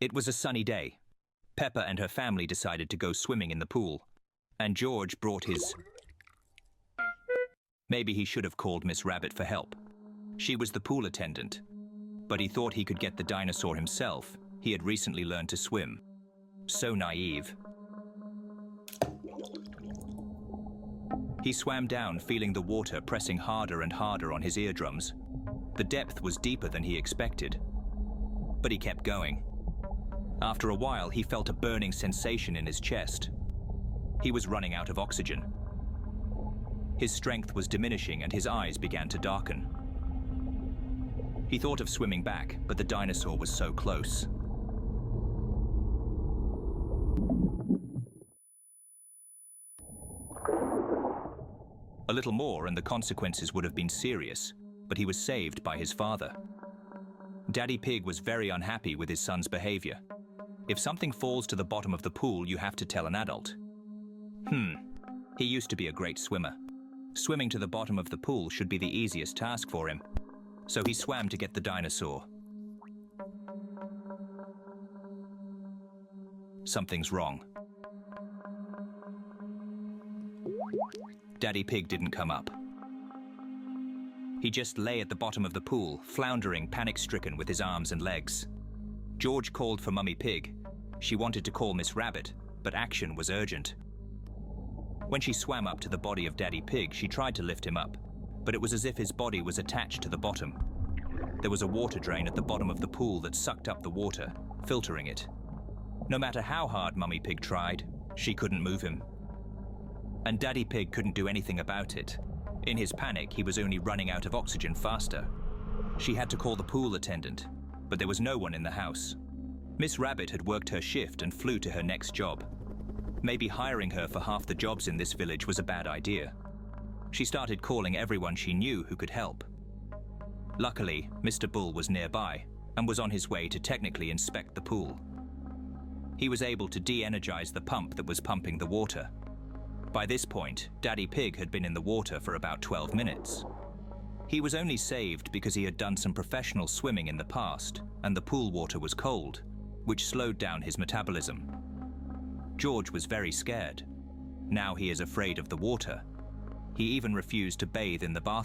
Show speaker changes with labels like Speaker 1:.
Speaker 1: It was a sunny day. Peppa and her family decided to go swimming in the pool, and George brought his... Maybe he should have called Miss Rabbit for help. She was the pool attendant, but he thought he could get the dinosaur himself. He had recently learned to swim. So naive. He swam down, feeling the water pressing harder and harder on his eardrums. The depth was deeper than he expected, but he kept going. After a while, he felt a burning sensation in his chest. He was running out of oxygen. His strength was diminishing and his eyes began to darken. He thought of swimming back, but the dinosaur was so close. A little more and the consequences would have been serious, but he was saved by his father. Daddy Pig was very unhappy with his son's behavior. If something falls to the bottom of the pool, you have to tell an adult. He used to be a great swimmer. Swimming to the bottom of the pool should be the easiest task for him. So he swam to get the dinosaur. Something's wrong. Daddy Pig didn't come up. He just lay at the bottom of the pool, floundering, panic-stricken with his arms and legs. George called for Mummy Pig. She wanted to call Miss Rabbit, but action was urgent. When she swam up to the body of Daddy Pig, she tried to lift him up, but it was as if his body was attached to the bottom. There was a water drain at the bottom of the pool that sucked up the water, filtering it. No matter how hard Mummy Pig tried, she couldn't move him. And Daddy Pig couldn't do anything about it. In his panic, he was only running out of oxygen faster. She had to call the pool attendant, but there was no one in the house. Miss Rabbit had worked her shift and flew to her next job. Maybe hiring her for half the jobs in this village was a bad idea. She started calling everyone she knew who could help. Luckily, Mr. Bull was nearby and was on his way to technically inspect the pool. He was able to de-energize the pump that was pumping the water. By this point, Daddy Pig had been in the water for about 12 minutes. He was only saved because he had done some professional swimming in the past, and the pool water was cold, which slowed down his metabolism. George was very scared. Now he is afraid of the water. He even refused to bathe in the bath.